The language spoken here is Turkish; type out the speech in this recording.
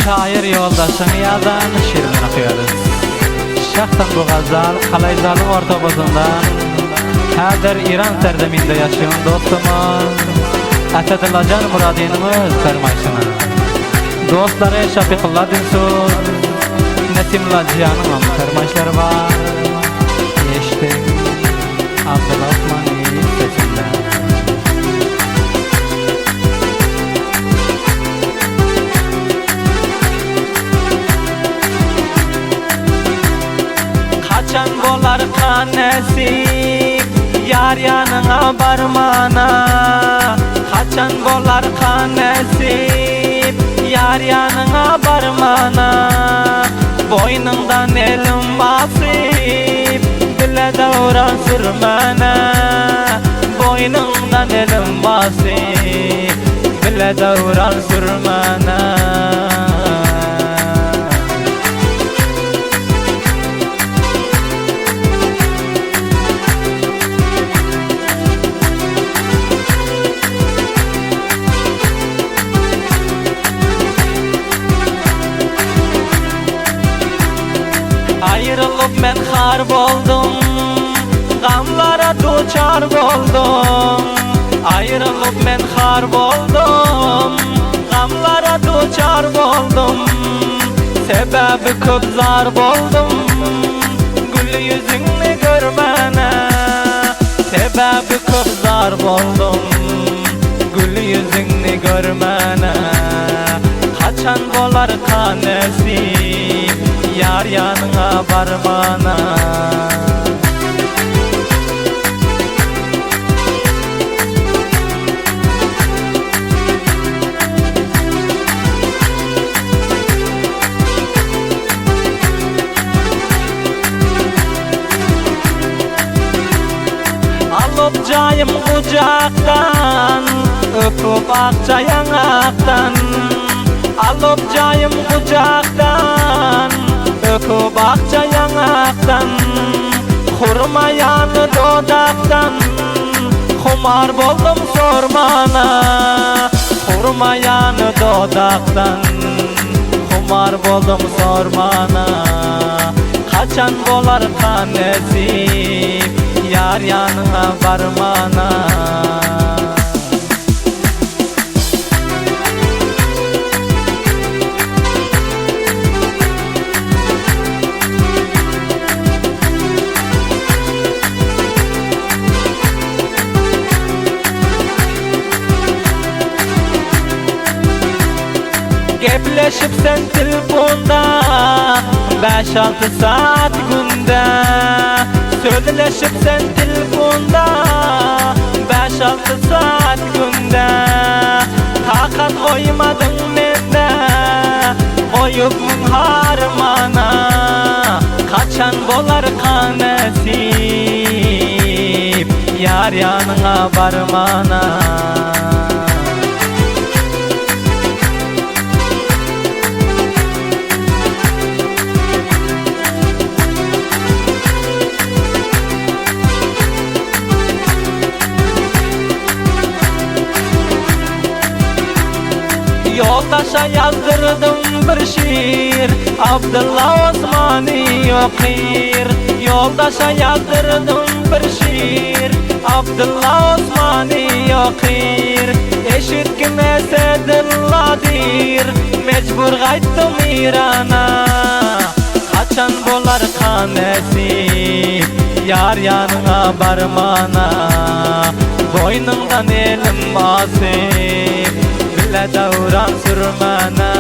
şair yoldaşını yazan şiirini okuyoruz. Şahsen bu gazal Kalayzalık ortobozundan Hadir İran serdeminde yaşayan dostumuz Esedulacan Muradinimiz fermayşını. Dostları Şafiqullah Dinsuz, Nesimullah Cihan'ın fermayşları var. Yeştik Abdullah Osmani sesinde. Kaçan bolar kanesip yar yanına barmana. Kaçan bolar kanesip yar yanına barmana. Boynundan elim basip dile davran sürmene. Boynundan elim basip dile davran sürmene. Ayrılıp men har boldum, gamlara duçar boldum. Ayrılıp men har boldum, gamlara duçar boldum. Sebebi köp zar boldum, gül yüzünü görmene. Sebebi köp zar boldum, gül yüzünü görmene. Kaçan bolar kanesi yar yanına barmana. Alıp cayım kucaktan, öpüp akça yanaktan. Alıp cayım kucaktan, öpüp akça yanaktan. Hurmayanı dodaktan, humar boldum sormana. Hurmayanı dodaktan, humar boldum sormana. Kaçan bolar tanesi yar yanına barmana. Gepleşip sen telefonda 5-6 saat günde. Sözleşip sen telefonda 5-6 saat günde. Takat koymadın mende, koyup harmana. Kaçan bolar kanesip yar yanına barmana. Yoldaşa yazdırdım bir şiir, Abdullah Osmani okir. Yoldaşa yazdırdım bir şiir, Abdullah Osmani okir. Eşitkim Esedillah'dir, mecbur gaytdım İran'a. Kaçan bolar kanesi yar yanına barmana. Boynundan elim basip dile davran sürmene.